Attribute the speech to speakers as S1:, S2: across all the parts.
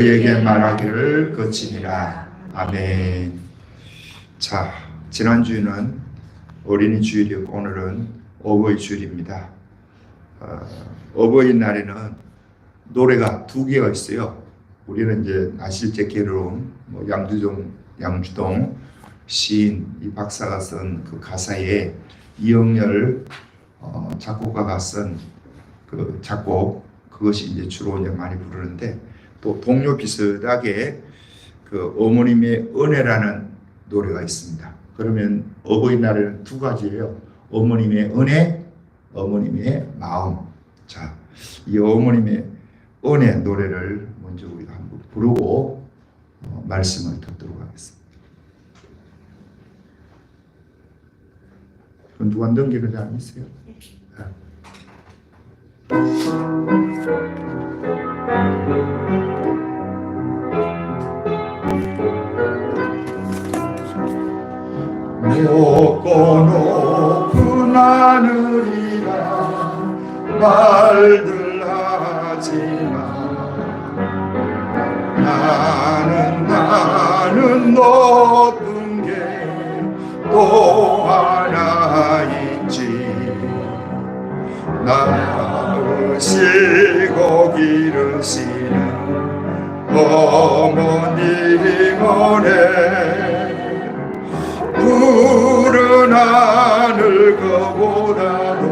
S1: 그에게 말하기를 거치니라. 아멘. 자, 지난주에는 어린이 주일이고 오늘은 어버이 주일입니다. 어버이날에는 노래가 두 개가 있어요. 우리는 이제 나실제 게으름, 양주동 시인 이 박사가 쓴 그 가사에 이영렬 작곡가가 쓴 그 작곡, 그것이 이제 주로 이제 많이 부르는데, 또 동료 비슷하게 그 어머님의 은혜라는 노래가 있습니다. 그러면 어버이날에는 두 가지예요. 어머님의 은혜, 어머님의 마음. 자, 이 어머님의 은혜 노래를 먼저 우리가 한번 부르고 말씀을 듣도록 하겠습니다. 그럼 누가 넘기는 사람 있어요? 높고 높은 하늘이라 말들 하지마. 나는 높은 게 또 하나 있지. 낳으시고 기르시는 어머님 은혜, 푸른 하늘 그보다도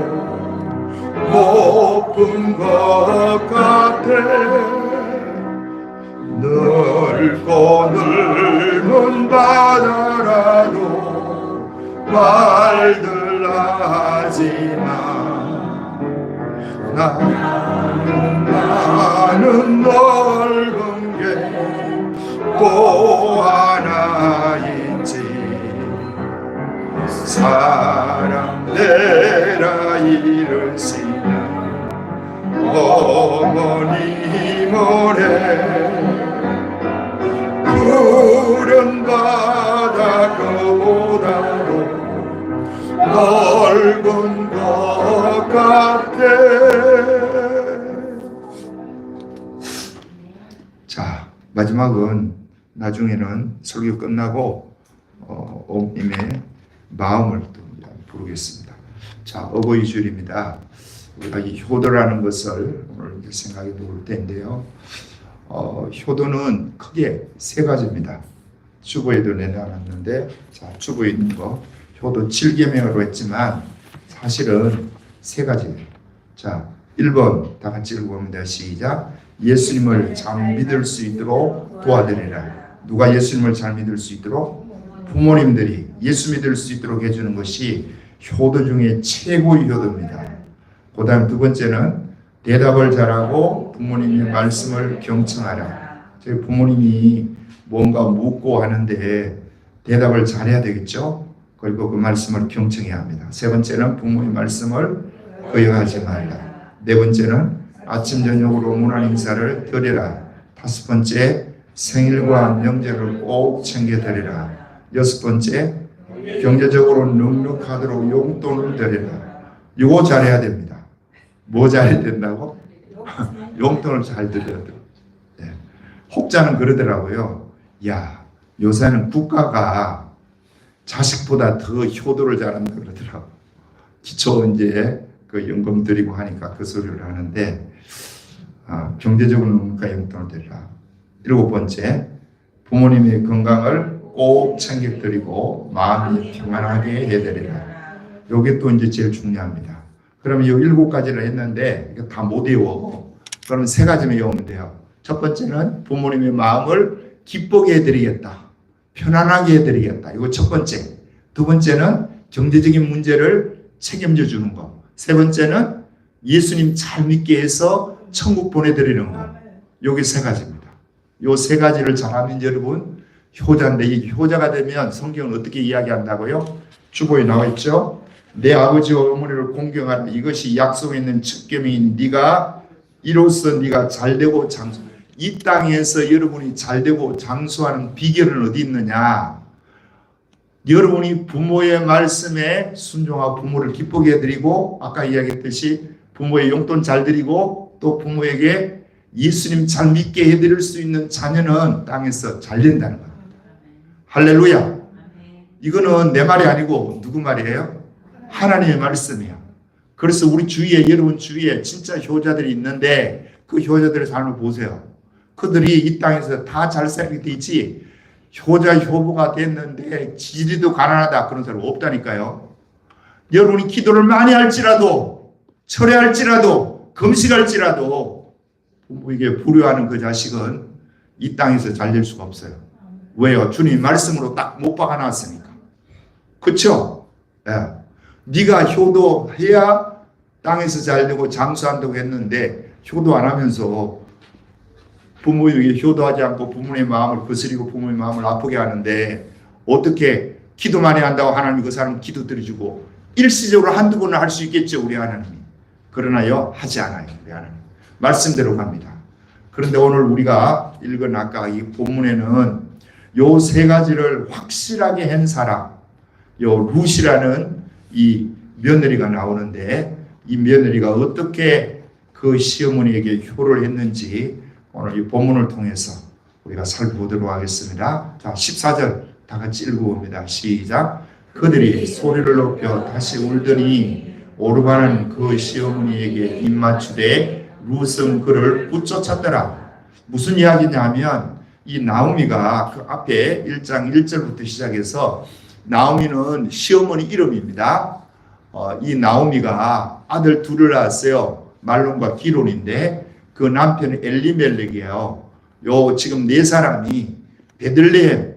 S1: 높은 것 같아. 넓고 넓은 바다라도 말들 하지마. 나는 넓은 게 또 하나 있지. 사랑 내라 이르시는 어머님 은혜, 푸른 바다 그보다도 넓은 것 같아. 자, 마지막은 나중에는 설교 끝나고 어머님의 마음을 또 부르겠습니다. 자, 어버이 주일입니다. 우리가 이 효도라는 것을 오늘 생각해 볼 텐데요. 효도는 크게 세 가지입니다. 주보에도 내놨는데, 자, 주보에 있는 거 효도 7계명으로 했지만 사실은 세 가지예요. 자, 1번 다 같이 읽어봅니다. 시작. 예수님을 잘 믿을 수 있도록 도와드리라. 누가 예수님을 잘 믿을 수 있도록? 부모님들이 예수 믿을 수 있도록 해주는 것이 효도 중에 최고의 효도입니다. 그 다음 두 번째는 대답을 잘하고 부모님의 말씀을 경청하라. 저희 부모님이 뭔가 묻고 하는데 대답을 잘해야 되겠죠. 그리고 그 말씀을 경청해야 합니다. 세 번째는 부모의 말씀을 거역하지 말라. 네 번째는 아침 저녁으로 문안 인사를 드리라. 다섯 번째, 생일과 명절을 꼭 챙겨드리라. 여섯 번째, 경제적으로 넉넉하도록 용돈을 드리라. 이거 잘해야 됩니다. 뭐 잘해야 된다고? 용돈을 잘 드려야 돼요. 네. 혹자는 그러더라고요. 야, 요새는 국가가 자식보다 더 효도를 잘한다 그러더라고. 기초 이제 그 연금 드리고 하니까 그 소리를 하는데, 경제적으로 넉넉하게 용돈을 드리라. 일곱 번째, 부모님의 건강을 꼭 챙겨드리고 마음이 평안하게 해드리라. 이게 또 이제 제일 중요합니다. 그러면 이 일곱 가지를 했는데 이거 다 못 외워. 그러면 세 가지만 외우면 돼요. 첫 번째는 부모님의 마음을 기쁘게 해드리겠다. 편안하게 해드리겠다. 이거 첫 번째. 두 번째는 경제적인 문제를 책임져 주는 거. 세 번째는 예수님 잘 믿게 해서 천국 보내드리는 거. 요게 세 가지입니다. 요 세 가지를 잘하면 여러분 효자인데, 이 효자가 되면 성경은 어떻게 이야기한다고요? 주보에 나와 있죠. 내 아버지와 어머니를 공경하라. 이것이 약속에 있는 첫 계명인 네가 이로써 네가 잘되고 장수. 이 땅에서 여러분이 잘되고 장수하는 비결은 어디 있느냐? 여러분이 부모의 말씀에 순종하고 부모를 기쁘게 해드리고, 아까 이야기했듯이 부모의 용돈 잘 드리고, 또 부모에게 예수님 잘 믿게 해드릴 수 있는 자녀는 땅에서 잘 된다는 거예요. 할렐루야. 이거는 내 말이 아니고 누구 말이에요? 하나님의 말씀이에요. 그래서 우리 주위에, 여러분 주위에 진짜 효자들이 있는데 그 효자들의 삶을 보세요. 그들이 이 땅에서 다 잘 살게 되지 효자 효부가 됐는데 지리도 가난하다 그런 사람 없다니까요. 여러분이 기도를 많이 할지라도 철회할지라도 금식할지라도 부모에게 불효하는 그 자식은 이 땅에서 잘 될 수가 없어요. 왜요? 주님 말씀으로 딱 못 박아놨으니까. 그렇죠? 예. 네가 효도해야 땅에서 잘 되고 장수한다고 했는데 효도 안 하면서 부모에게 효도하지 않고 부모의 마음을 거스리고 부모의 마음을 아프게 하는데 어떻게 기도 많이 한다고 하나님이 그 사람 기도 들어주고 일시적으로 한두 번은 할 수 있겠죠, 우리 하나님이. 그러나요, 하지 않아요, 우리 하나님. 말씀대로 갑니다. 그런데 오늘 우리가 읽은 아까 이 본문에는 요 세 가지를 확실하게 한 사람, 요 룻이라는 이 며느리가 나오는데 이 며느리가 어떻게 그 시어머니에게 효를 했는지 오늘 이 본문을 통해서 우리가 살펴보도록 하겠습니다. 자, 14절 다 같이 읽어봅니다. 시작. 그들이 소리를 높여 다시 울더니 오르바는 그 시어머니에게 입맞추되 룻은 그를 붙쫓았더라. 무슨 이야기냐면 이 나오미가 그 앞에 1장 1절부터 시작해서 나오미는 시어머니 이름입니다. 이 나오미가 아들 둘을 낳았어요. 말론과 기론인데 그 남편은 엘리멜렉이에요. 요 지금 네 사람이 베들레헴,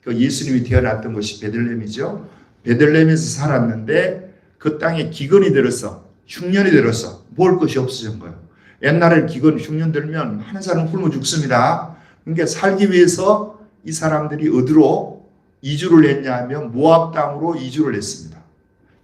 S1: 그 예수님이 태어났던 곳이 베들레헴이죠. 베들레헴에서 살았는데 그 땅에 기근이 들어서 흉년이 들어서 먹을 것이 없어진 거예요. 옛날에는 기근 흉년 들면 한 사람 굶어 죽습니다. 그러니까 살기 위해서 이 사람들이 어디로 이주를 했냐면 모압 땅으로 이주를 했습니다.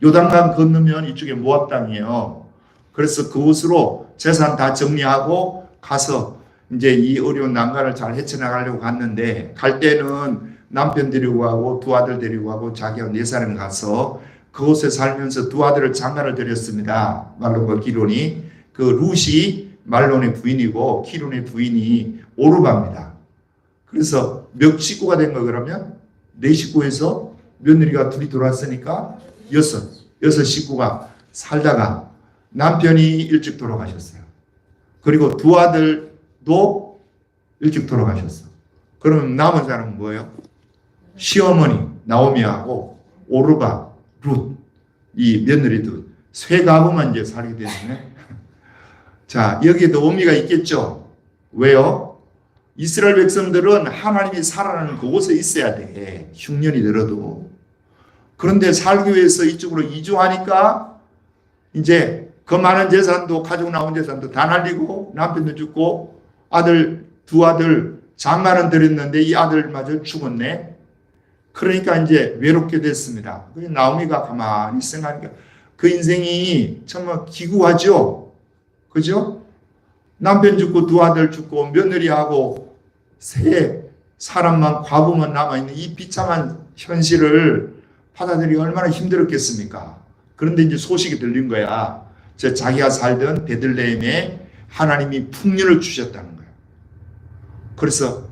S1: 요단강 건너면 이쪽에 모압 땅이에요. 그래서 그곳으로 재산 다 정리하고 가서 이제 이 어려운 난관을 잘 헤쳐나가려고 갔는데 갈 때는 남편 데리고 가고 두 아들 데리고 가고 자기가 네 사람이 가서 그곳에 살면서 두 아들을 장가를 드렸습니다. 말론과 기론이. 그 룻이 말론의 부인이고 기론의 부인이 오르바입니다. 그래서 몇 식구가 된 거 그러면 네 식구에서 며느리가 둘이 들어왔으니까 여섯 식구가 살다가 남편이 일찍 돌아가셨어요. 그리고 두 아들도 일찍 돌아가셨어. 그러면 남은 사람은 뭐예요? 시어머니 나오미하고 오르바, 룻, 이 며느리도 세 가구만 이제 살게 되네. 자, 여기에도 의미가 있겠죠. 왜요? 이스라엘 백성들은 하나님이 살아나는 그곳에 있어야 돼. 흉년이 들어도. 그런데 살기 위해서 이쪽으로 이주하니까 이제 그 많은 재산도 가지고 나온 재산도 다 날리고 남편도 죽고 두 아들 장가는 드렸는데 이 아들마저 죽었네. 그러니까 이제 외롭게 됐습니다. 나오미가 가만히 생각하니까 그 인생이 정말 기구하죠. 그죠? 남편 죽고 두 아들 죽고 며느리하고 세 사람만 과부만 남아있는 이 비참한 현실을 받아들이기 얼마나 힘들었겠습니까? 그런데 이제 소식이 들린 거야. 자기가 살던 베들레헴에 하나님이 풍년을 주셨다는 거예요. 그래서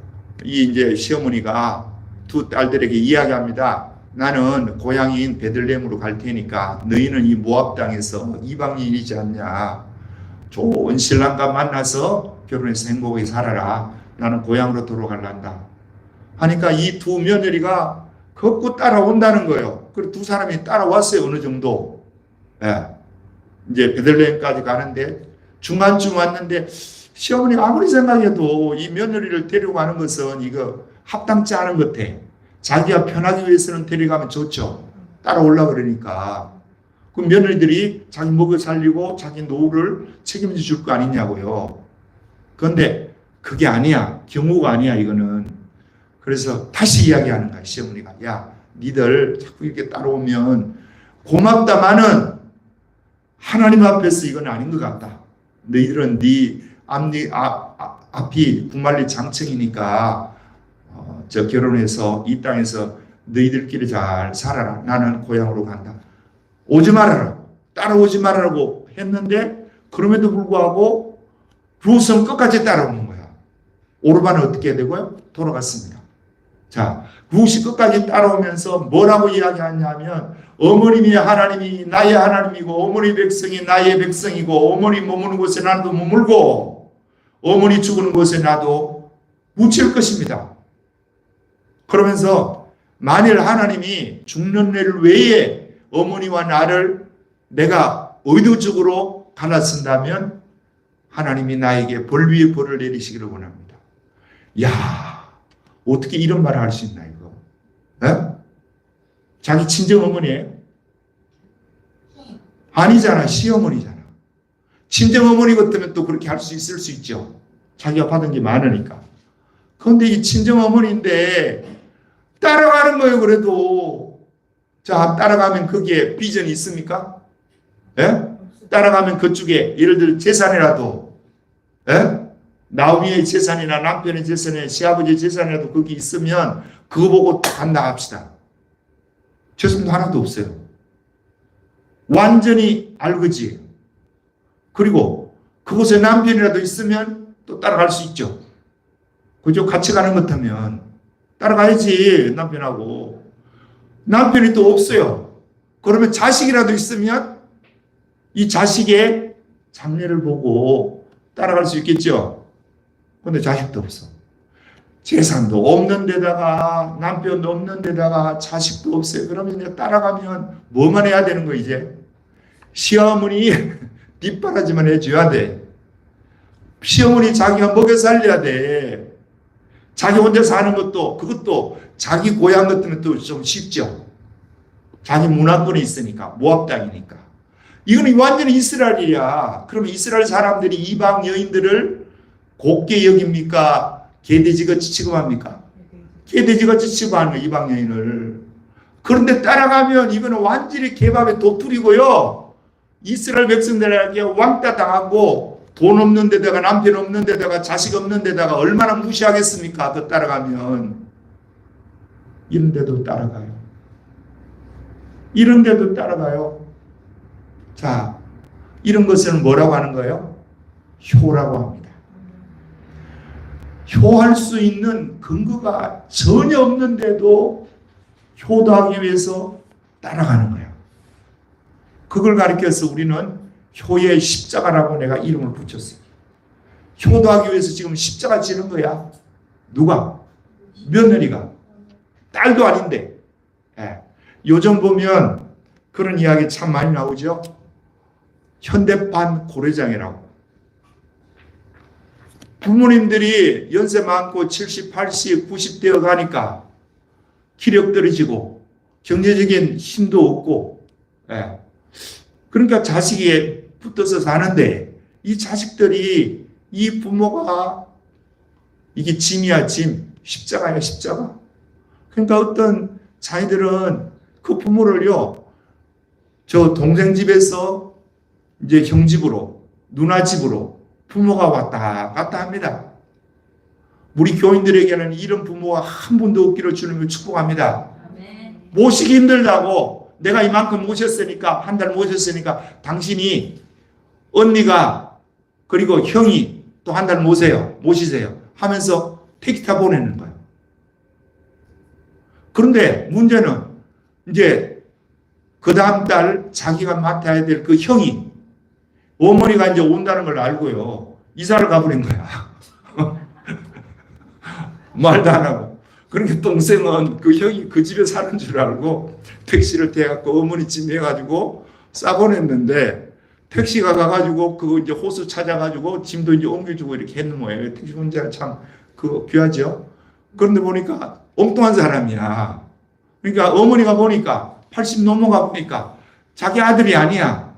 S1: 이 이제 시어머니가 두 딸들에게 이야기합니다. 나는 고향인 베들레헴으로 갈 테니까 너희는 이 모압 땅에서 이방인이지 않냐. 좋은 신랑과 만나서 결혼해서 행복하게 살아라. 나는 고향으로 돌아갈란다. 하니까 이 두 며느리가 걷고 따라온다는 거예요. 그리고 두 사람이 따라왔어요. 어느 정도. 예. 이제 베들레헴까지 가는데 중간쯤 왔는데 시어머니가 아무리 생각해도 이 며느리를 데려가는 것은 이거 합당치 않은 것 같아. 자기가 편하기 위해서는 데려가면 좋죠. 따라오려고 그러니까. 그 며느리들이 자기 먹여 살리고 자기 노후를 책임져 줄 거 아니냐고요. 그런데 그게 아니야. 경우가 아니야, 이거는. 그래서 다시 이야기하는 거야, 시어머니가. 야, 니들 자꾸 이렇게 따라오면 고맙다마는 하나님 앞에서 이건 아닌 것 같다. 너희들은 앞이 구말리 장청이니까 결혼해서 이 땅에서 너희들끼리 잘 살아라. 나는 고향으로 간다. 오지 말아라. 따라오지 말아라고 했는데 그럼에도 불구하고 룻은 끝까지 따라오는 거야. 오르반은 어떻게 되고요? 돌아갔습니다. 자, 룻이 끝까지 따라오면서 뭐라고 이야기하냐면 어머님이 하나님이 나의 하나님이고 어머니 백성이 나의 백성이고 어머니 머무는 곳에 나도 머물고 어머니 죽는 곳에 나도 묻힐 것입니다. 그러면서 만일 하나님이 죽는 날 외에 어머니와 나를 내가 의도적으로 갈라쓴다면 하나님이 나에게 벌 위에 벌을 내리시기를 원합니다. 야, 어떻게 이런 말을 할 수 있나 이거? 에? 자기 친정 어머니예요? 아니잖아, 시어머니잖아. 친정 어머니 같으면 또 그렇게 할 수 있을 수 있죠. 자기가 받은 게 많으니까. 그런데 이 친정 어머니인데 따라가는 거예요. 그래도 자, 따라가면 거기에 비전이 있습니까? 예? 따라가면 그쪽에 예를 들어 재산이라도 나오미의 재산이나 남편의 재산이나 시아버지의 재산이라도 거기 있으면 그거 보고 간다 합시다. 죄송도 하나도 없어요. 완전히 알그지. 그리고 그곳에 남편이라도 있으면 또 따라갈 수 있죠. 그죠? 같이 가는 것 같으면 따라가야지. 남편하고. 남편이 또 없어요. 그러면 자식이라도 있으면 이 자식의 장래를 보고 따라갈 수 있겠죠. 그런데 자식도 없어. 재산도 없는 데다가 남편도 없는 데다가 자식도 없어요. 그러면 이제 따라가면 뭐만 해야 되는 거 이제? 시어머니 뒷바라지만 해줘야 돼. 시어머니 자기가 먹여 살려야 돼. 자기 혼자 사는 것도 그것도 자기 고향 같으면 또 좀 쉽죠. 자기 문화권이 있으니까 모압 땅이니까. 이거는 완전히 이스라엘이야. 그러면 이스라엘 사람들이 이방 여인들을 곱게 여깁니까? 개돼지같이 취급합니까? 개돼지같이 취급하는 거예요, 이방 여인을. 그런데 따라가면 이거는 완전히 개밥의 도토리고요. 이스라엘 백성들에게 왕따 당하고 돈 없는 데다가 남편 없는 데다가 자식 없는 데다가 얼마나 무시하겠습니까? 그 따라가면. 이런데도 따라가요. 이런데도 따라가요. 자, 이런 것을 뭐라고 하는 거예요? 효라고 합니다. 효할 수 있는 근거가 전혀 없는데도 효도하기 위해서 따라가는 거예요. 그걸 가리켜서 우리는 효의 십자가라고 내가 이름을 붙였어요. 효도하기 위해서 지금 십자가 지는 거야. 누가? 며느리가. 딸도 아닌데. 예. 요즘 보면 그런 이야기 참 많이 나오죠. 현대판 고래장이라고. 부모님들이 연세 많고 70, 80, 90 되어 가니까 기력 떨어지고 경제적인 힘도 없고, 예. 그러니까 자식이 붙어서 사는데 이 자식들이 이 부모가 이게 짐이야, 짐. 십자가야, 십자가. 그러니까 어떤 자녀들은 그 부모를요, 저 동생 집에서 이제 형 집으로, 누나 집으로 부모가 왔다 갔다 합니다. 우리 교인들에게는 이런 부모가 한 분도 없기를 주님을 축복합니다. 모시기 힘들다고 내가 이만큼 모셨으니까, 한 달 모셨으니까 당신이, 언니가, 그리고 형이 또 한 달 모시세요 하면서 택시타 보내는 거예요. 그런데 문제는 이제 그 다음 달 자기가 맡아야 될 그 형이 어머니가 이제 온다는 걸 알고요. 이사를 가버린 거야. 말도 안 하고. 그러니까 동생은 그 형이 그 집에 사는 줄 알고 택시를 대갖고 어머니 집 해가지고 싸보냈는데 택시가 가가지고 그 이제 호수 찾아가지고 짐도 이제 옮겨주고 이렇게 했는 거예요. 택시 운전자 참 그 귀하죠. 그런데 보니까 엉뚱한 사람이야. 그러니까 어머니가 보니까 80 넘어가 보니까 자기 아들이 아니야.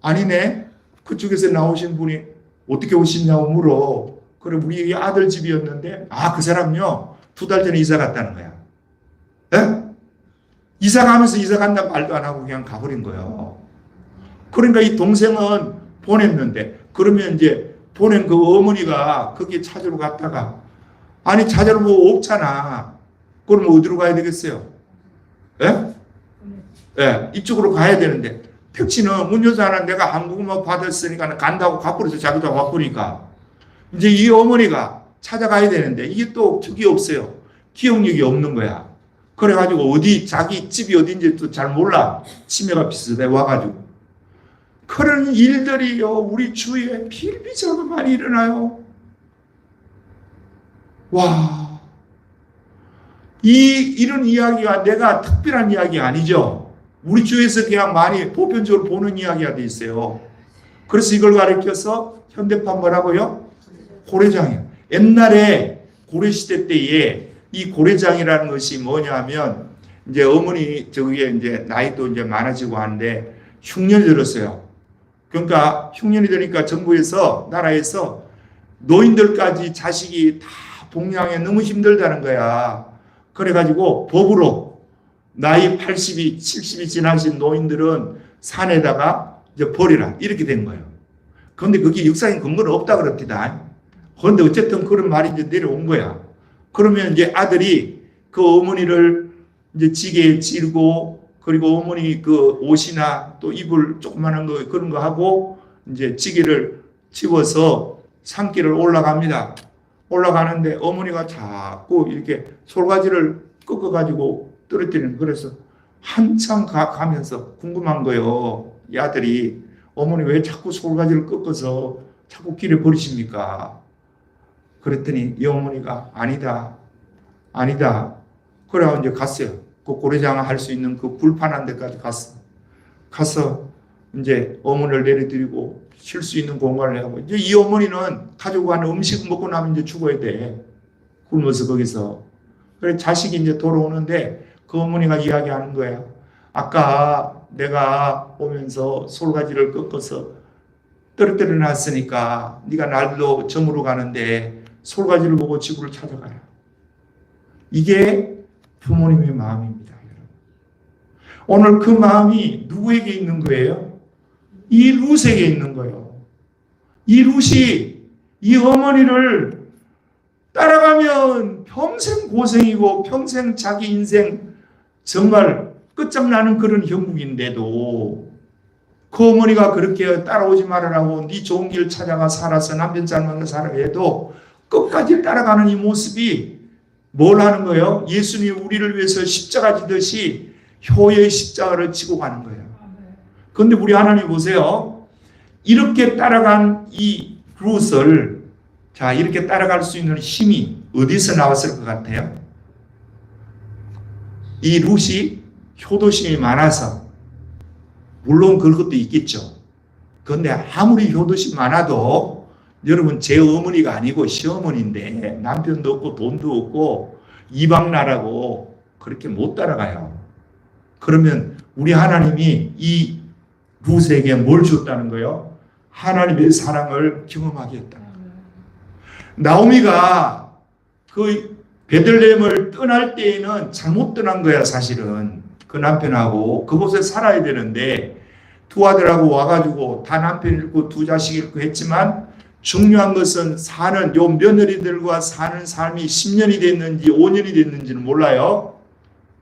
S1: 아니네. 그쪽에서 나오신 분이 어떻게 오셨냐고 물어. 그래, 우리 아들 집이었는데, 그 사람요, 2달 전에 이사 갔다는 거야. 에? 이사 가면서 이사 간다고 말도 안 하고 그냥 가버린 거예요. 그러니까 이 동생은 보냈는데, 그러면 이제 보낸 그 어머니가 거기에 찾으러 갔다가, 아니, 찾으러 뭐 없잖아. 그럼 어디로 가야 되겠어요? 예? 예, 이쪽으로 가야 되는데, 택시는 운전사는 내가 한국어만 받았으니까 간다고 가버려서 자기도 와버리니까 이제 이 어머니가 찾아가야 되는데 이게 또 적이 없어요. 기억력이 없는 거야. 그래가지고 어디 자기 집이 어딘지 또 잘 몰라. 치매가 비슷해 와가지고. 그런 일들이요 우리 주위에 비일비재하게 많이 일어나요. 와, 이런 이야기가 내가 특별한 이야기가 아니죠. 우리 주위에서 그냥 많이 보편적으로 보는 이야기가 돼 있어요. 그래서 이걸 가리켜서 현대판 뭐라고요? 고래장이에요. 옛날에 고려시대 때에 이 고래장이라는 것이 뭐냐면 이제 어머니 저게 이제 나이도 이제 많아지고 하는데 흉년이 들었어요. 그러니까 흉년이 되니까 정부에서 나라에서 노인들까지 자식이 다 동양에 너무 힘들다는 거야. 그래가지고 법으로 나이 80이 70이 지나신 노인들은 산에다가 이제 버리라 이렇게 된 거예요. 그런데 그게 역사적인 근거는 없다 그럽니다. 그런데 어쨌든 그런 말이 이제 내려온 거야. 그러면 이제 아들이 그 어머니를 이제 지게에 찌르고 그리고 어머니 그 옷이나 또 이불 조그마한 거 그런 거 하고 이제 지게를 집어서 산길을 올라갑니다. 올라가는데 어머니가 자꾸 이렇게 솔가지를 꺾어가지고 떨어뜨리는 그래서 한참 가면서 궁금한 거예요. 이 아들이 어머니 왜 자꾸 솔가지를 꺾어서 자꾸 길에 버리십니까? 그랬더니 이 어머니가 아니다. 그래서 이제 갔어요. 그 고래장 할 수 있는 그 불판한 데까지 갔어. 가서 이제 어머니를 내려드리고 쉴 수 있는 공간을 하고 이제 이 어머니는 가지고 가는 음식 먹고 나면 이제 죽어야 돼. 굶어서 거기서. 그래 자식이 이제 돌아오는데 그 어머니가 이야기하는 거야. 아까 내가 오면서 솔가지를 꺾어서 떨어뜨려 놨으니까 네가 날도 점으로 가는데 솔가지를 보고 지구를 찾아가라. 이게 부모님의 마음입니다. 오늘 그 마음이 누구에게 있는 거예요? 이 룻에게 있는 거예요. 이 룻이 이 어머니를 따라가면 평생 고생이고 평생 자기 인생 정말 끝장나는 그런 형국인데도 그 어머니가 그렇게 따라오지 말으라고 네 좋은 길 찾아가 살아서 남편 잘 만나 살아가 해도 끝까지 따라가는 이 모습이 뭘 하는 거예요? 예수님이 우리를 위해서 십자가 지듯이 효의 십자가를 지고 가는 거예요. 그런데 우리 하나님 보세요. 이렇게 따라간 이 룻을 자 이렇게 따라갈 수 있는 힘이 어디서 나왔을 것 같아요? 이 룻이 효도심이 많아서 물론 그것도 있겠죠. 그런데 아무리 효도심 많아도 여러분 제 어머니가 아니고 시어머니인데 남편도 없고 돈도 없고 이방 나라고 그렇게 못 따라가요. 그러면 우리 하나님이 이 룻에게 뭘 줬다는 거예요? 하나님의 사랑을 경험하게 했다는 거예요. 나오미가 그 베들레헴을 떠날 때에는 잘못 떠난 거야 사실은. 그 남편하고 그곳에 살아야 되는데 두 아들하고 와가지고 다 남편 잃고 두 자식 잃고 했지만 중요한 것은 사는 요 며느리들과 사는 삶이 10년이 됐는지 5년이 됐는지는 몰라요.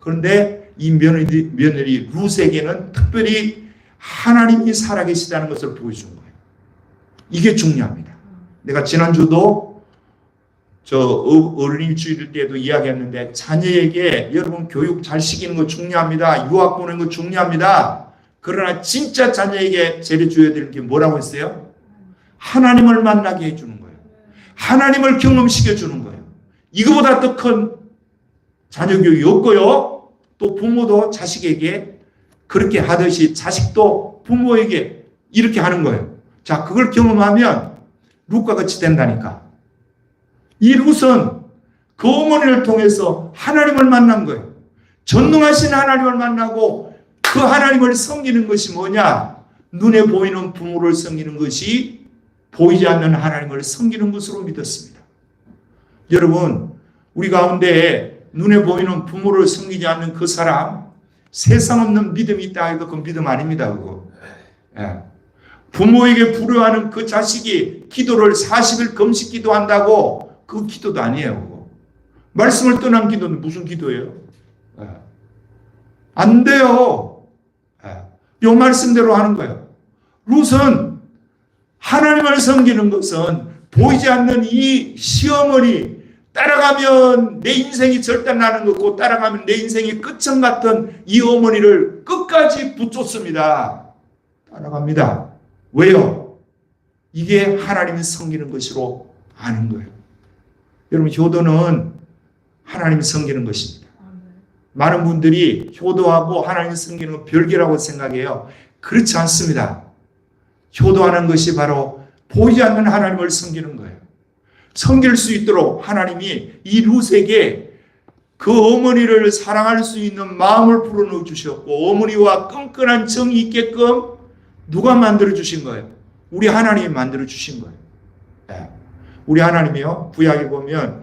S1: 그런데 이 며느리 룻에게는 특별히 하나님이 살아계시다는 것을 보여준 거예요. 이게 중요합니다. 내가 지난주도 저 어린이 주일 때도 이야기했는데 자녀에게 여러분 교육 잘 시키는 거 중요합니다. 유학 보내는 거 중요합니다. 그러나 진짜 자녀에게 제일 줘야 될 게 뭐라고 했어요? 하나님을 만나게 해주는 거예요. 하나님을 경험시켜 주는 거예요. 이거보다 더 큰 자녀 교육이 없고요. 또 부모도 자식에게 그렇게 하듯이 자식도 부모에게 이렇게 하는 거예요. 자, 그걸 경험하면 룻과 같이 된다니까. 이 룻은 그 어머니를 통해서 하나님을 만난 거예요. 전능하신 하나님을 만나고 그 하나님을 섬기는 것이 뭐냐? 눈에 보이는 부모를 섬기는 것이 보이지 않는 하나님을 섬기는 것으로 믿었습니다. 여러분, 우리 가운데 눈에 보이는 부모를 섬기지 않는 그 사람, 세상 없는 믿음이 있다 해도 그 믿음 아닙니다. 그거. 예. 부모에게 불효하는 그 자식이 기도를 40일 금식 기도한다고 그 기도도 아니에요. 그거. 말씀을 떠난 기도는 무슨 기도예요? 예. 안 돼요. 예. 요 말씀대로 하는 거예요. 룻은 하나님을 섬기는 것은 보이지 않는 이 시어머니 따라가면 내 인생이 절단나는 거고 따라가면 내 인생이 끝점 같은 이 어머니를 끝까지 붙잡습니다. 따라갑니다. 왜요? 이게 하나님이 섬기는 것으로 아는 거예요. 여러분, 효도는 하나님이 섬기는 것입니다. 많은 분들이 효도하고 하나님 섬기는 건 별개라고 생각해요. 그렇지 않습니다. 효도하는 것이 바로 보이지 않는 하나님을 섬기는 거예요. 섬길 수 있도록 하나님이 이 룻에게 그 어머니를 사랑할 수 있는 마음을 불어넣어 주셨고 어머니와 끈끈한 정이 있게끔 누가 만들어 주신 거예요? 우리 하나님이 만들어 주신 거예요. 네. 우리 하나님이요, 구약에 보면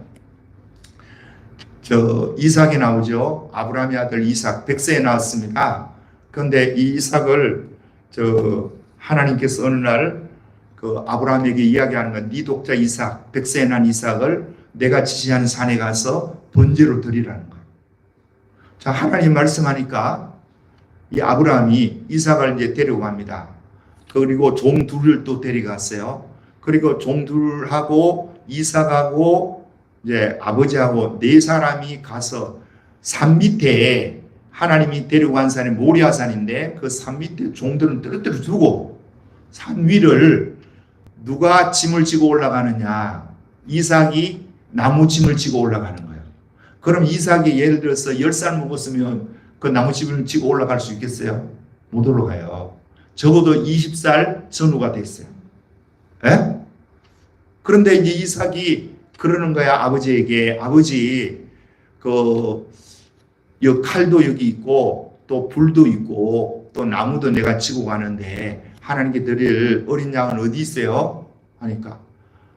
S1: 이삭이 나오죠. 아브라함의 아들 이삭 100세에 나왔습니다. 그런데 이 이삭을 하나님께서 어느 날 아브라함에게 이야기하는 건 네 독자 이삭 100세에 난 이삭을 내가 지시하는 산에 가서 번제로 드리라는 거예요. 자, 하나님 말씀하니까 이 아브라함이 이삭을 이제 데리고 갑니다. 그리고 종 둘을 또 데려갔어요. 그리고 종 둘하고 이삭하고 이제 아버지하고 네 사람이 가서 산 밑에, 하나님이 데리고 간 산이 모리아산인데 그 산 밑에 종들은 떨어뜨려 두고 산 위를 누가 짐을 지고 올라가느냐? 이삭이 나무 짐을 지고 올라가는 거예요. 그럼 이삭이 예를 들어서 10살 먹었으면 그 나무 짐을 지고 올라갈 수 있겠어요? 못 올라가요. 적어도 20살 전후가 됐어요. 에? 그런데 이제 이삭이 그러는 거야, 아버지에게. 아버지, 칼도 여기 있고, 또 불도 있고, 또 나무도 내가 지고 가는데, 하나님께 드릴 어린 양은 어디 있어요? 하니까,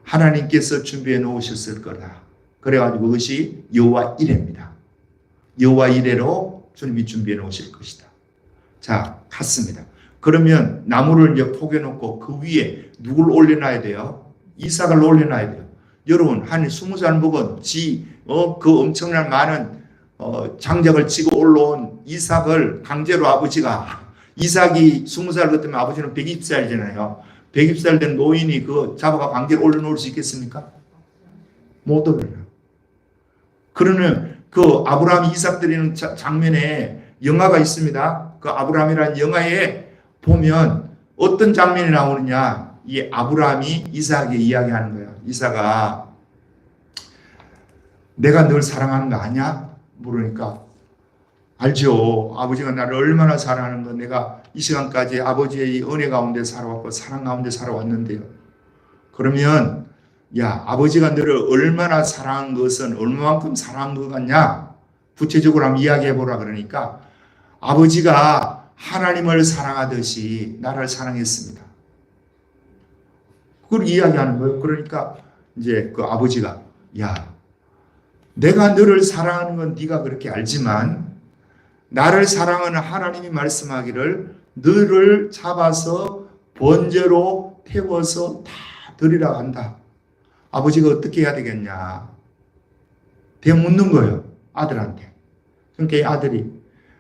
S1: 하나님께서 준비해 놓으셨을 거다. 그래가지고 그것이 여호와 이레입니다. 여호와 이레로 주님이 준비해 놓으실 것이다. 자, 갔습니다. 그러면 나무를 이제 포개놓고 그 위에 누굴 올려놔야 돼요? 이삭을 올려놔야 돼요. 여러분, 한 20살 먹은 그 엄청난 많은 장작을 치고 올라온 이삭을 강제로 아버지가, 이삭이 20살 같으면 아버지는 120살이잖아요. 120살 된 노인이 그 잡아가 강제로 올려놓을 수 있겠습니까? 못 올려요. 그러는 그 아브라함 이삭 드리는 장면에 영화가 있습니다. 그 아브라함이라는 영화에 보면 어떤 장면이 나오느냐, 이 아브라함이 이삭에게 이야기하는 거예요. 이삭아, 내가 널 사랑하는 거 아냐? 물으니까, 알죠. 아버지가 나를 얼마나 사랑하는 거 내가 이 시간까지 아버지의 은혜 가운데 살아왔고 사랑 가운데 살아왔는데요. 그러면 야, 아버지가 너를 얼마나 사랑한 것은 얼마만큼 사랑한 것 같냐? 구체적으로 한번 이야기해 보라. 그러니까 아버지가 하나님을 사랑하듯이 나를 사랑했습니다. 그걸 이야기하는 거예요. 그러니까 이제 그 아버지가, 야, 내가 너를 사랑하는 건 네가 그렇게 알지만 나를 사랑하는 하나님이 말씀하기를 너를 잡아서 번제로 태워서 다 드리라 한다. 아버지가 어떻게 해야 되겠냐? 대묻는 거예요. 아들한테. 그러니까 이 아들이,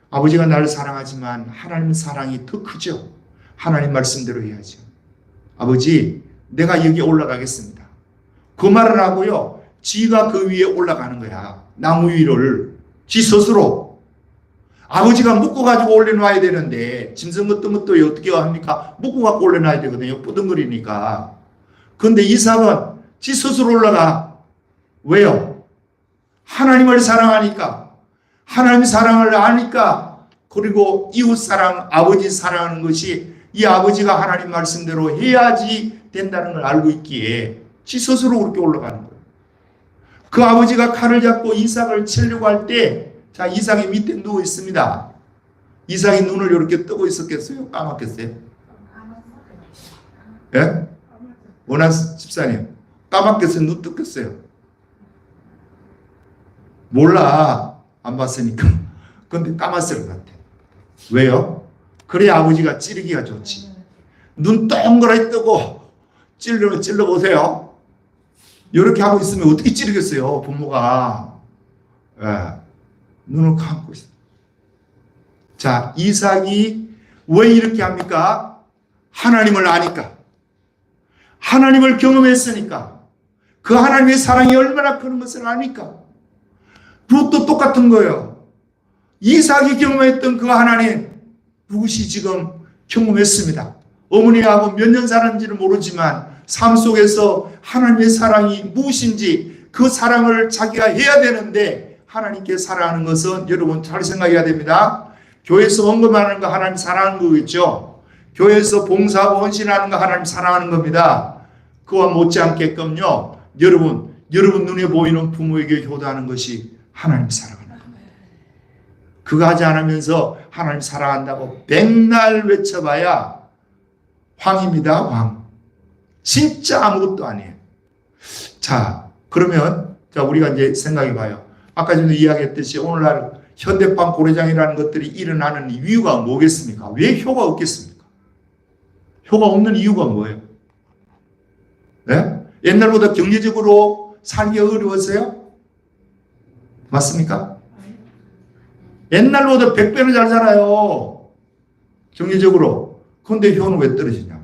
S1: 아버지가 나를 사랑하지만 하나님 사랑이 더 크죠. 하나님 말씀대로 해야죠. 아버지, 내가 여기 올라가겠습니다. 그 말을 하고요, 지가 그 위에 올라가는 거야. 나무 위를 지 스스로. 아버지가 묶어 가지고 올려놔야 되는데 짐승 같은 것도 어떻게 합니까? 묶어 갖고 올려놔야 되거든요. 뿌둥거리니까. 그런데 이삭은 지 스스로 올라가. 왜요? 하나님을 사랑하니까. 하나님 사랑을 아니까. 그리고 이웃 사랑, 아버지 사랑하는 것이 이 아버지가 하나님 말씀대로 해야지 된다는 걸 알고 있기에 지 스스로 그렇게 올라가는 거예요. 그 아버지가 칼을 잡고 이삭을 치려고 할 때, 자, 이삭이 밑에 누워 있습니다. 이삭이 눈을 이렇게 뜨고 있었겠어요? 까맣겠어요? 예? 원한 집사님, 까맣겠어요? 눈 뜨겠어요? 몰라. 안 봤으니까. 근데 까맣을 것 같아. 왜요? 그래야 아버지가 찌르기가 좋지. 눈 동그랗게 뜨고 찔러보세요. 이렇게 하고 있으면 어떻게 찌르겠어요, 부모가. 예. 눈을 감고 있어. 자, 이삭이 왜 이렇게 합니까? 하나님을 아니까. 하나님을 경험했으니까. 그 하나님의 사랑이 얼마나 큰 것을 아니까. 룻도 똑같은 거예요. 이삭이 경험했던 그 하나님, 룻이 지금 경험했습니다. 어머니하고 몇 년 살았는지는 모르지만 삶 속에서 하나님의 사랑이 무엇인지 그 사랑을 자기가 해야 되는데, 하나님께 사랑하는 것은 여러분 잘 생각해야 됩니다. 교회에서 언급하는 거 하나님 사랑하는 거겠죠. 교회에서 봉사하고 헌신하는 거 하나님 사랑하는 겁니다. 그와 못지않게끔요, 여러분 눈에 보이는 부모에게 효도하는 것이 하나님 사랑하는 겁니다. 그거 하지 않으면서 하나님 사랑한다고 백날 외쳐봐야 황입니다. 황. 진짜 아무것도 아니에요. 자, 그러면 우리가 이제 생각해 봐요. 아까 전에 이야기했듯이 오늘날 현대판 고래장이라는 것들이 일어나는 이유가 뭐겠습니까? 왜 효가 없겠습니까? 효가 없는 이유가 뭐예요? 네? 옛날보다 경제적으로 살기가 어려웠어요? 맞습니까? 옛날보다 100배는 잘 살아요. 경제적으로. 그런데 효는 왜 떨어지냐?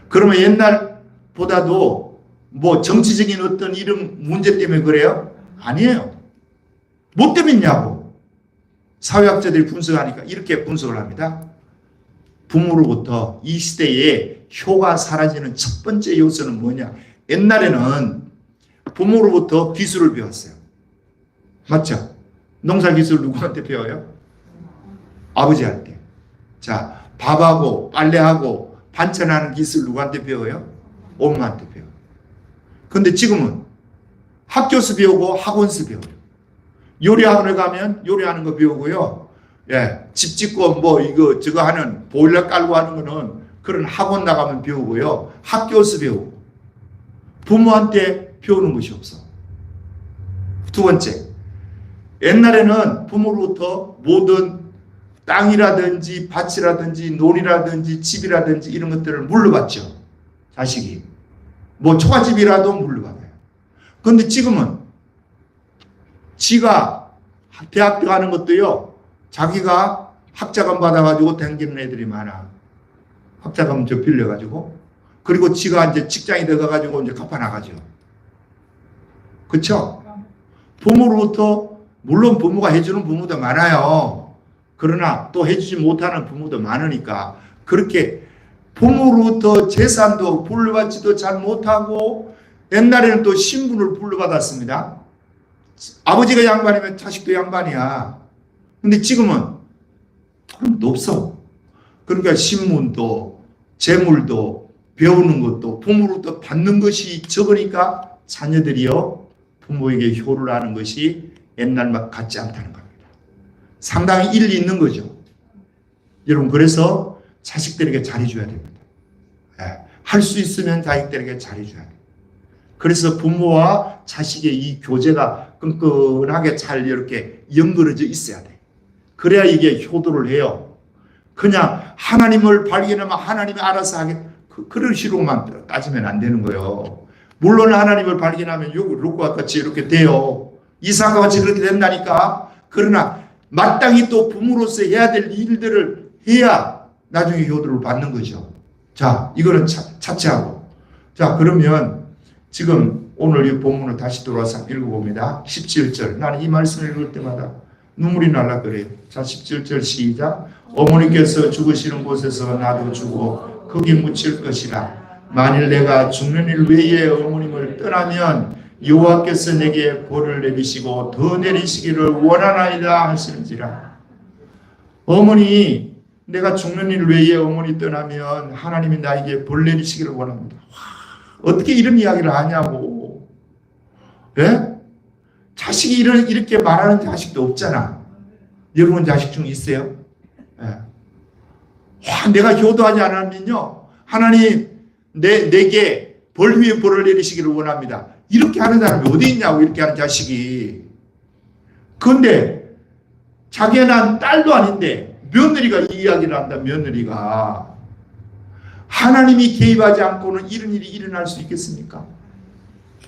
S1: 그러면 옛날보다도 뭐 정치적인 어떤 이런 문제 때문에 그래요? 아니에요. 뭐 때문이냐고. 사회학자들이 분석하니까 이렇게 분석을 합니다. 부모로부터 이 시대에 효가 사라지는 첫 번째 요소는 뭐냐? 옛날에는 부모로부터 기술을 배웠어요. 맞죠? 농사 기술 누구한테 배워요? 아버지한테. 자, 밥하고 빨래하고 반찬하는 기술 누구한테 배워요? 엄마한테 배워요. 근데 지금은 학교에서 배우고 학원에서 배워요. 요리학원에 가면 요리하는 거 배우고요. 예, 집 짓고 뭐 이거 저거 하는 보일러 깔고 하는 거는 그런 학원 나가면 배우고요. 학교에서 배우고. 부모한테 배우는 것이 없어. 두 번째, 옛날에는 부모로부터 모든 땅이라든지 밭이라든지 논이라든지 집이라든지 이런 것들을 물려받죠. 자식이. 뭐 초가집이라도 물려받아요. 그런데 지금은 지가 대학교 가는 것도요, 자기가 학자금 받아가지고 댕기는 애들이 많아. 학자금 저 빌려가지고. 그리고 지가 이제 직장이 들어가가지고 이제 갚아나가죠. 그쵸? 부모로부터, 물론 부모가 해주는 부모도 많아요. 그러나 또 해주지 못하는 부모도 많으니까 그렇게 부모로부터 재산도 불러받지도 잘 못하고, 옛날에는 또 신분을 불러받았습니다. 아버지가 양반이면 자식도 양반이야. 근데 지금은 그런 게 없어. 그러니까 신문도 재물도 배우는 것도 부모로부터 받는 것이 적으니까 자녀들이요, 부모에게 효를 하는 것이 옛날만 같지 않다는 겁니다. 상당히 일리 있는 거죠. 여러분, 그래서 자식들에게 잘해줘야 됩니다. 할 수 있으면 자식들에게 잘해줘야 돼요. 그래서 부모와 자식의 이 교제가 끈끈하게 잘 이렇게 연결해져 있어야 돼. 그래야 이게 효도를 해요. 그냥 하나님을 발견하면 하나님이 알아서 하게, 그런 식으로만 따지면 안 되는 거예요. 물론 하나님을 발견하면 룻과 같이 이렇게 돼요. 이삭과 같이 그렇게 된다니까. 그러나 마땅히 또 부모로서 해야 될 일들을 해야 나중에 효도를 받는 거죠. 자, 이거는 차치하고. 자, 그러면 지금 오늘 이 본문을 다시 돌아서 읽어봅니다. 17절. 나는 이 말씀을 읽을 때마다 눈물이 날라 그래요. 자, 17절 시작. 어머니께서 죽으시는 곳에서 나도 죽어 거기 묻힐 것이라. 만일 내가 죽는 일 외에 어머님을 떠나면 여호와께서 내게 벌을 내리시고 더 내리시기를 원하나이다 하시는지라. 어머니, 내가 죽는 일 외에 어머니 떠나면 하나님이 나에게 벌 내리시기를 원합니다. 와, 어떻게 이런 이야기를 하냐고. 예? 자식이 이렇게 말하는 자식도 없잖아. 여러분 자식 중 있어요? 예. 와, 내가 효도하지 않으면요, 하나님 내게 벌 위에 벌을 내리시기를 원합니다. 이렇게 하는 사람이 어디 있냐고, 이렇게 하는 자식이. 그런데 자기는 딸도 아닌데 며느리가 이 이야기를 한다. 며느리가. 하나님이 개입하지 않고는 이런 일이 일어날 수 있겠습니까?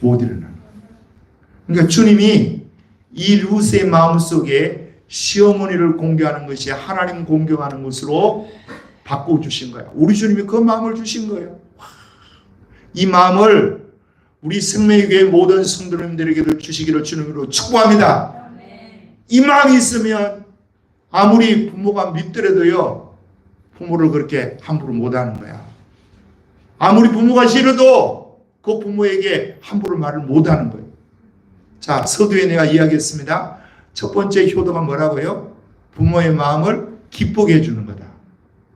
S1: 못 일어나는 거예요. 그러니까 주님이 이 룻의 마음속에 시어머니를 공경하는 것이 하나님 공경하는 것으로 바꿔주신 거야. 우리 주님이 그 마음을 주신 거예요. 이 마음을 우리 생명교회 모든 성도님들에게도 주시기를 주님으로 축복합니다. 이 마음이 있으면 아무리 부모가 밉더라도요, 부모를 그렇게 함부로 못하는 거야. 아무리 부모가 싫어도 그 부모에게 함부로 말을 못하는 거예요. 자, 서두에 내가 이야기했습니다. 첫 번째 효도가 뭐라고요? 부모의 마음을 기쁘게 해주는 거다.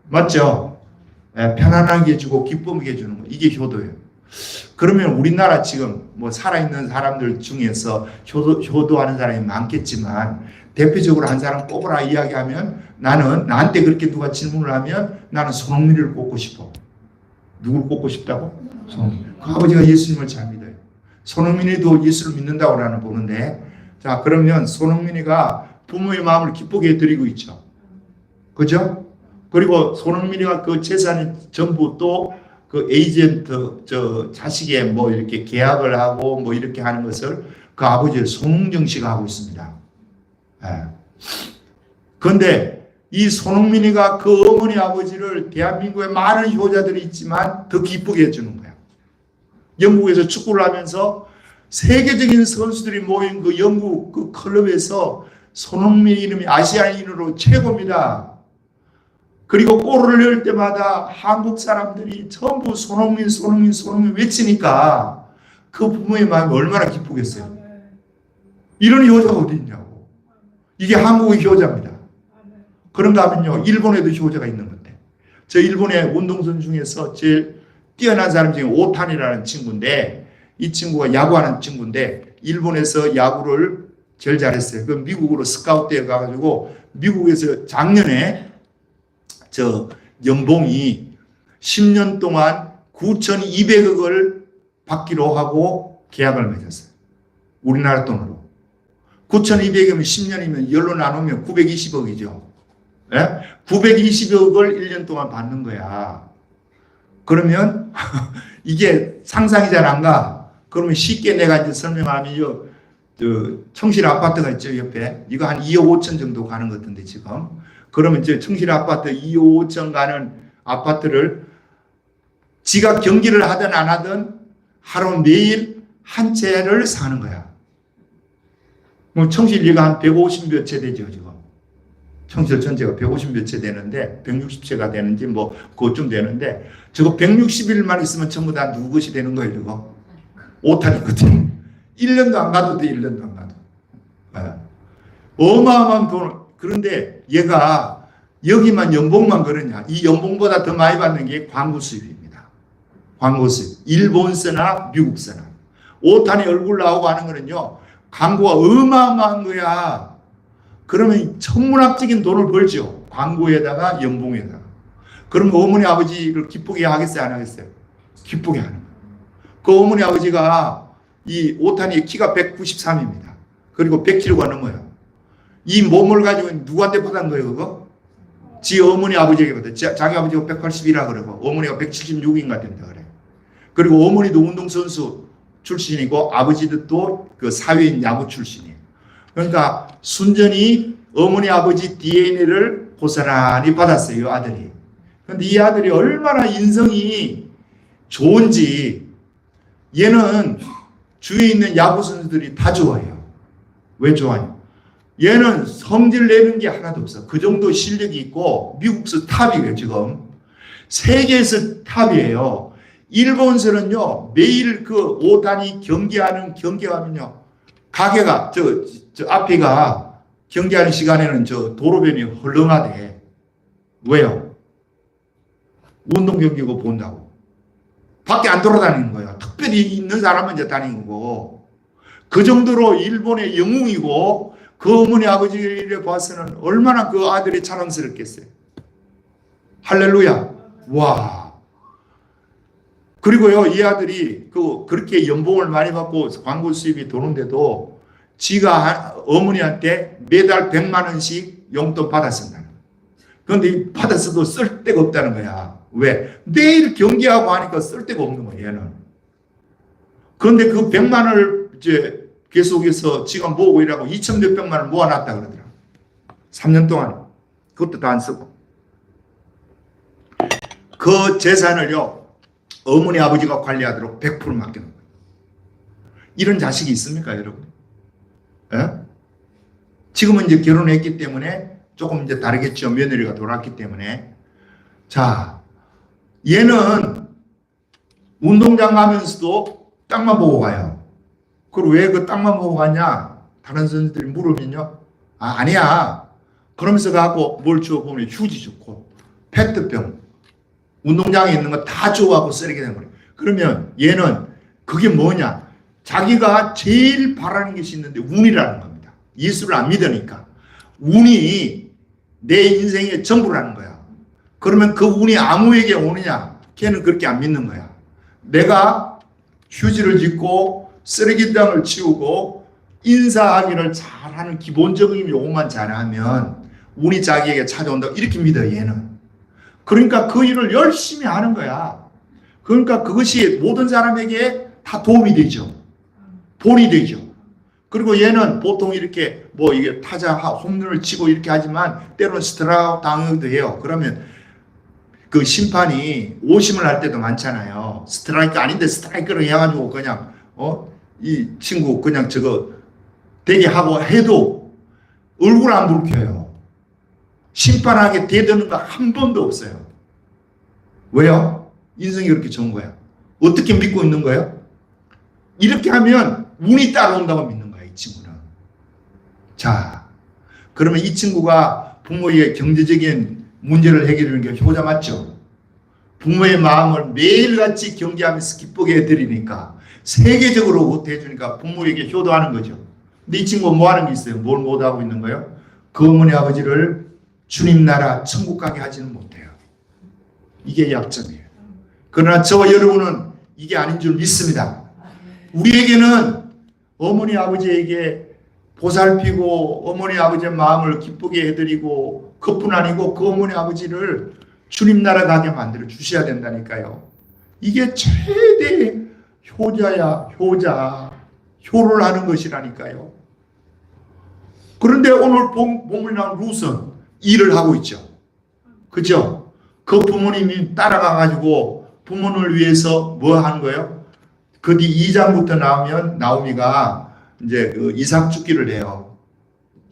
S1: 맞죠? 편안하게 해주고 기쁘게 해주는 거. 이게 효도예요. 그러면 우리나라 지금 뭐 살아있는 사람들 중에서 효도하는 사람이 많겠지만 대표적으로 한 사람 꼽으라 이야기하면 나한테 그렇게 누가 질문을 하면 나는 손흥민을 꼽고 싶어. 누구를 꼽고 싶다고? 손흥민. 그 아버지가 예수님을 잘 믿어요. 손흥민이도 예수를 믿는다고 나는 보는데, 자, 그러면 손흥민이가 부모의 마음을 기쁘게 해드리고 있죠. 그죠? 그리고 손흥민이가 그 재산이 전부 또 그 에이전트 자식의 뭐 이렇게 계약을 하고 뭐 이렇게 하는 것을 그 아버지 손흥정 씨가 하고 있습니다. 그런데 이 손흥민이가 그 어머니 아버지를 대한민국에 많은 효자들이 있지만 더 기쁘게 해주는 거야. 영국에서 축구를 하면서 세계적인 선수들이 모인 그 영국 그 클럽에서 손흥민 이름이 아시아인으로 최고입니다. 그리고 골을 넣을 때마다 한국 사람들이 전부 손흥민 외치니까 그 부모의 마음이 얼마나 기쁘겠어요. 이런 효자가 어디 있냐고. 이게 한국의 효자입니다. 그런가 하면요, 일본에도 효자가 있는 건데, 저 일본의 운동선 중에서 제일 뛰어난 사람 중에 오타니라는 친구인데, 이 친구가 야구하는 친구인데 일본에서 야구를 제일 잘했어요. 그 미국으로 스카우트에 가가지고 미국에서 작년에 저 연봉이 10년 동안 9,200억을 받기로 하고 계약을 맺었어요. 우리나라 돈으로. 9,200억이면 10년이면 열로 나누면 920억이죠. 예? 920억을 1년 동안 받는 거야. 그러면 이게 상상이 잘 안 가. 그러면 쉽게 내가 이제 설명하면요, 청실 아파트가 있죠, 옆에. 이거 한 2억 5천 정도 가는 것 같은데, 지금. 그러면 이제 청실 아파트 2억 5천 가는 아파트를 지가 경기를 하든 안 하든 하루 매일 한 채를 사는 거야. 뭐 청실리가 한 150몇 채 되죠, 지금. 청실 전체가 150몇 채 되는데, 160채가 되는지 뭐, 그쯤 되는데, 저거 160일만 있으면 전부 다 누구 것이 되는 거예요, 이거. 오타니거든요. 1년도 안 가도 돼, 1년도 안 가도. 네. 어마어마한 돈. 그런데 얘가 여기만 연봉만 그러냐. 이 연봉보다 더 많이 받는 게 광고 수입입니다. 광고 수입. 일본서나 미국서나. 오타니 얼굴 나오고 하는 거는요, 광고가 어마어마한 거야. 그러면 천문학적인 돈을 벌죠. 광고에다가 연봉에다가. 그럼 어머니 아버지를 기쁘게 하겠어요, 안 하겠어요? 기쁘게 하는 거예요. 그 어머니 아버지가 이 오타니의 키가 193입니다. 그리고 100kg가 넘어요. 이 몸을 가지고 누구한테 받은 거예요, 그거? 지 어머니 아버지에게 받아. 자기 아버지가 180이라 그러고 어머니가 176인가 된다 그래. 그리고 어머니도 운동선수 출신이고 아버지도 또 그 사회인 야구 출신이에요. 그러니까 순전히 어머니 아버지 DNA를 고스란히 받았어요, 이 아들이. 그런데 이 아들이 얼마나 인성이 좋은지 얘는 주위에 있는 야구 선수들이 다 좋아해요. 왜 좋아해요? 얘는 성질 내는 게 하나도 없어. 그 정도 실력이 있고 미국에서 탑이에요, 지금. 세계에서 탑이에요. 일본에서는요, 매일 그 오타니 경기하면요, 가게가, 저 앞에가 경기하는 시간에는 저 도로변이 헐렁하대. 왜요? 운동 경기고 본다고. 밖에 안 돌아다니는 거예요. 특별히 있는 사람만 이제 다니는 거고. 그 정도로 일본의 영웅이고, 그 어머니 아버지를 봐서는 얼마나 그 아들이 자랑스럽겠어요. 할렐루야. 와. 그리고요, 이 아들이 그렇게 연봉을 많이 받고 광고 수입이 도는데도 지가 어머니한테 매달 100만 원씩 용돈 받았습니다. 그런데 받았어도 쓸 데가 없다는 거야. 왜? 매일 경기하고 하니까 쓸 데가 없는 거야, 얘는. 그런데 그 100만 원을 이제 계속해서 지가 모으고 이라고 2천 몇백만 원 모아놨다 그러더라. 3년 동안 그것도 다 안 쓰고 그 재산을요 어머니 아버지가 관리하도록 100% 맡겨놓은 거예요. 이런 자식이 있습니까 여러분? 예? 지금은 이제 결혼했기 때문에 조금 이제 다르겠죠. 며느리가 돌아왔기 때문에. 자, 얘는 운동장 가면서도 땅만 보고 가요. 그리고 왜 그 땅만 보고 가냐? 다른 선생들이 물으면요. 아니야. 그러면서 가고 뭘 주워보면 휴지 좋고 페트병 운동장에 있는 거 다 주워가고 쓰레기 된 거예요. 그러면 얘는 그게 뭐냐? 자기가 제일 바라는 것이 있는데 운이라는 겁니다. 예수를 안 믿으니까. 운이 내 인생의 전부라는 거야. 그러면 그 운이 아무에게 오느냐? 걔는 그렇게 안 믿는 거야. 내가 휴지를 짚고 쓰레기장을 치우고 인사하기를 잘하는 기본적인 요것만 잘하면 운이 자기에게 찾아온다. 이렇게 믿어요, 얘는. 그러니까 그 일을 열심히 하는 거야. 그러니까 그것이 모든 사람에게 다 도움이 되죠. 본이 되죠. 그리고 얘는 보통 이렇게 뭐 이게 타자 홈런을 치고 이렇게 하지만 때로는 스트라이크 당하기도 해요. 그러면 그 심판이 오심을 할 때도 많잖아요. 스트라이크 아닌데 스트라이크를 해가지고 그냥 이 친구 그냥 저거 되게 하고 해도 얼굴 안 붉혀요. 심판하게 대드는 거 한 번도 없어요. 왜요? 인생이 그렇게 좋은 거야. 어떻게 믿고 있는 거예요? 이렇게 하면 운이 따라온다고 믿는 거야, 이 친구는. 자, 그러면 이 친구가 부모의 경제적인 문제를 해결하는 게 효자 맞죠? 부모의 마음을 매일같이 경계하면서 기쁘게 해드리니까 세계적으로 못해주니까 부모에게 효도하는 거죠. 근데 이 친구가 뭐 하는 게 있어요? 뭘 못하고 있는 거예요? 그 어머니 아버지를 주님 나라 천국 가게 하지는 못해요. 이게 약점이에요. 그러나 저와 여러분은 이게 아닌 줄 믿습니다. 우리에게는 어머니 아버지에게 보살피고 어머니 아버지의 마음을 기쁘게 해드리고 그뿐 아니고 그 어머니 아버지를 주님 나라 가게 만들어 주셔야 된다니까요. 이게 최대 효자야, 효자. 효를 하는 것이라니까요. 그런데 오늘 본문에 나온 룻은 일을 하고 있죠. 그죠? 그 부모님이 따라가가지고 부모를 위해서 뭐 한 거예요? 그 뒤 2장부터 나오면 나오미가 이제 그 이삭 죽기를 해요.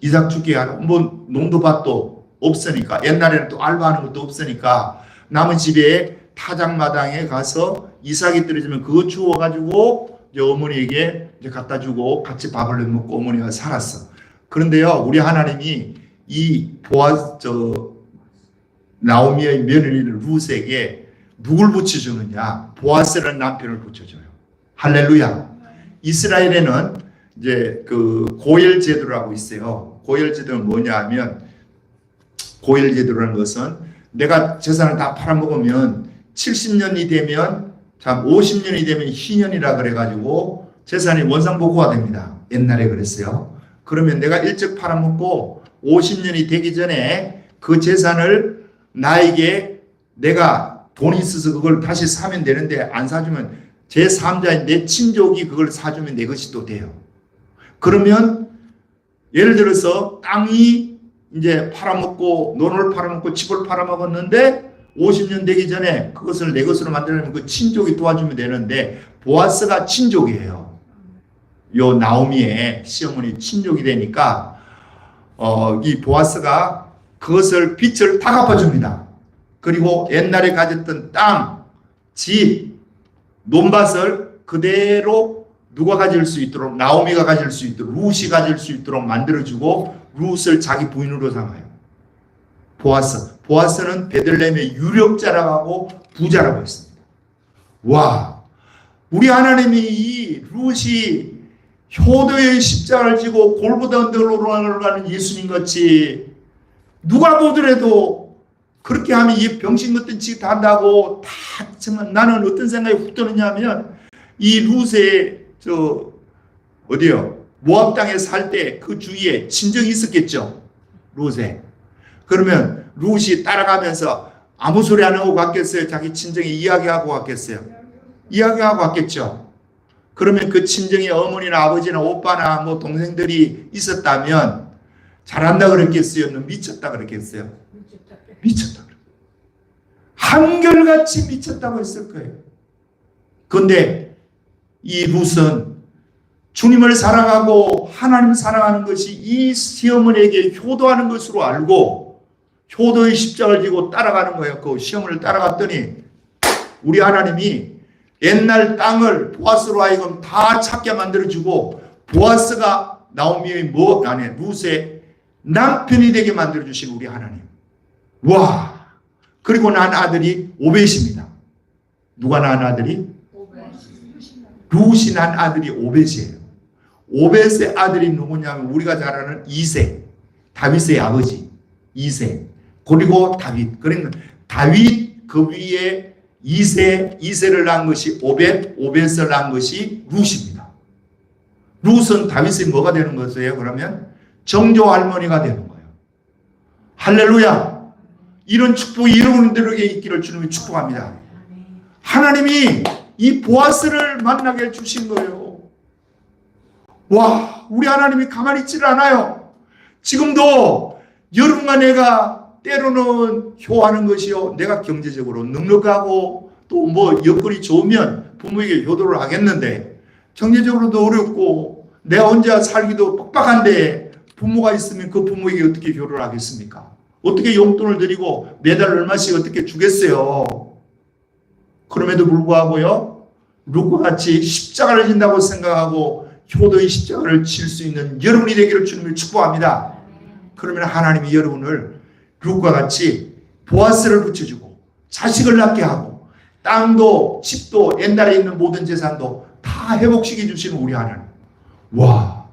S1: 이삭 죽기 하는 뭐 농도밭도 없으니까 옛날에는 또 알바하는 것도 없으니까 남은 집에 타작마당에 가서 이삭이 떨어지면 그거 주워가지고 이제 어머니에게 이제 갖다 주고 같이 밥을 먹고 어머니가 살았어. 그런데요, 우리 하나님이 이 나오미의 며느리를 룻에게 누굴 붙여주느냐? 보아스라는 남편을 붙여줘요. 할렐루야. 이스라엘에는 이제 그 고열 제도라고 있어요. 고열 제도는 뭐냐 하면 고열 제도라는 것은 내가 재산을 다 팔아먹으면 70년이 되면 참 50년이 되면 희년이라 그래가지고 재산이 원상복구가 됩니다. 옛날에 그랬어요. 그러면 내가 일찍 팔아먹고 50년이 되기 전에 그 재산을 나에게 내가 돈이 있어서 그걸 다시 사면 되는데 안 사주면 제3자인 내 친족이 그걸 사주면 내 것이 또 돼요. 그러면 예를 들어서 땅이 이제 팔아먹고 논을 팔아먹고 집을 팔아먹었는데 50년 되기 전에 그것을 내 것으로 만들려면 그 친족이 도와주면 되는데 보아스가 친족이에요. 요 나오미의 시어머니 친족이 되니까 이 보아스가 그것을 빚을 다 갚아줍니다. 그리고 옛날에 가졌던 땅, 집, 논밭을 그대로 누가 가질 수 있도록 나오미가 가질 수 있도록 룻이 가질 수 있도록 만들어주고 룻을 자기 부인으로 삼아요. 보아스는 베들레헴의 유력자라고 하고 부자라고 했습니다. 와, 우리 하나님이 이 룻이 효도의 십자가를 지고 골고다 언덕으로 가는 예수님 같이 누가 보더라도 그렇게 하면 이 병신 같은 짓 한다고 다 정말 나는 어떤 생각이 훅 드느냐면 이 룻의 어디요? 모압 땅에 살 때 그 주위에 친정이 있었겠죠. 룻에. 그러면 룻이 따라가면서 아무 소리 안 하고 갔겠어요? 자기 친정이 이야기하고 갔겠어요? 이야기하고 갔겠죠. 그러면 그 친정의 어머니나 아버지나 오빠나 뭐 동생들이 있었다면 잘한다 그랬겠어요? 미쳤다 그랬겠어요? 미쳤다. 한결같이 미쳤다고 했을 거예요. 그런데 이 룻은 주님을 사랑하고 하나님 사랑하는 것이 이 시어머니에게 효도하는 것으로 알고 효도의 십자가를 지고 따라가는 거예요. 그 시어머니를 따라갔더니 우리 하나님이 옛날 땅을 보아스로 하여금 다 찾게 만들어주고 보아스가 나오미의 룻의 남편이 되게 만들어주신 우리 하나님. 와! 그리고 난 아들이 오벳입니다. 누가 낳은 아들이? 룻이 낳은 아들이 오벳이에요. 오벳의 아들이 누구냐면 우리가 잘 아는 이새, 다윗의 아버지 이새, 그리고 다윗. 그러니까 다윗 그 위에 이새를 낳은 것이 오벳을 낳은 것이 룻입니다. 룻은 다윗이 뭐가 되는 것이에요? 그러면 정조 할머니가 되는 거예요. 할렐루야. 이런 축복이 여러분들에게 있기를 주님이 축복합니다. 하나님이 이 보아스를 만나게 해주신 거예요. 와, 우리 하나님이 가만히 있지를 않아요. 지금도 여러분과 내가 때로는 효하는 것이요, 내가 경제적으로 넉넉하고 또 뭐 여건이 좋으면 부모에게 효도를 하겠는데 경제적으로도 어렵고 내가 혼자 살기도 빡빡한데 부모가 있으면 그 부모에게 어떻게 효도를 하겠습니까? 어떻게 용돈을 드리고 매달 얼마씩 어떻게 주겠어요? 그럼에도 불구하고요, 룻과 같이 십자가를 진다고 생각하고 효도의 십자가를 칠 수 있는 여러분이 되기를 주님을 축복합니다. 그러면 하나님이 여러분을 룻과 같이 보아스를 붙여주고 자식을 낳게 하고 땅도 집도 옛날에 있는 모든 재산도 다 회복시켜 주시는 우리 하나님. 와,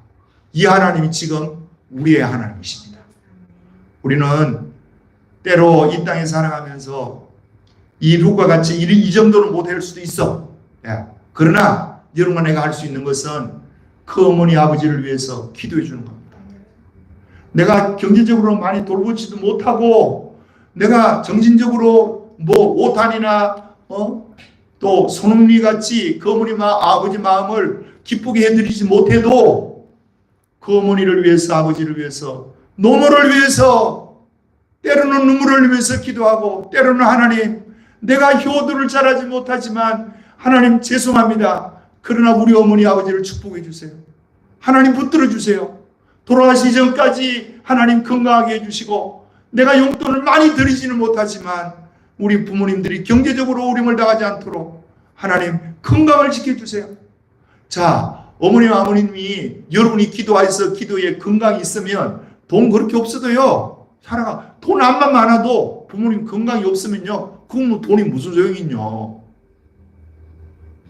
S1: 이 하나님이 지금 우리의 하나님이십니다. 우리는 때로 이 땅에 살아가면서 이 룻과 같이 이 정도는 못할 수도 있어. 그러나 여러분과 내가 할 수 있는 것은 그 어머니 아버지를 위해서 기도해 주는 겁니다. 내가 경제적으로 많이 돌보지도 못하고 내가 정신적으로 뭐 오탄이나 또 손흥리 같이 그 어머니 아버지 마음을 기쁘게 해드리지 못해도 그 어머니를 위해서 아버지를 위해서 노모를 위해서 때로는 눈물을 위해서 기도하고 때로는 하나님 내가 효도를 잘하지 못하지만 하나님 죄송합니다. 그러나 우리 어머니 아버지를 축복해 주세요. 하나님 붙들어 주세요. 돌아가시기 전까지 하나님 건강하게 해주시고 내가 용돈을 많이 드리지는 못하지만 우리 부모님들이 경제적으로 어려움을 당하지 않도록 하나님 건강을 지켜주세요. 자, 어머니와 아버님이 여러분이 기도해서 기도에 건강이 있으면 돈 그렇게 없어도요 살아가. 돈 안만 많아도 부모님 건강이 없으면요 그건 뭐 돈이 무슨 소용이 있냐.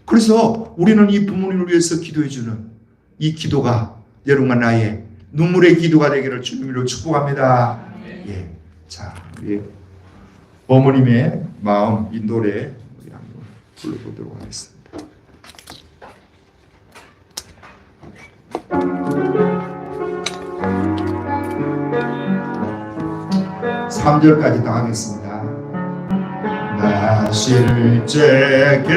S1: 그래서 우리는 이 부모님을 위해서 기도해주는 이 기도가 여러분과 나의 눈물의 기도가 되기를 주님으로 축복합니다. 예, 자, 우리 어머님의 마음 이 노래 우리 한번 불러보도록 하겠습니다. 3절까지 다 하겠습니다. 나 실제게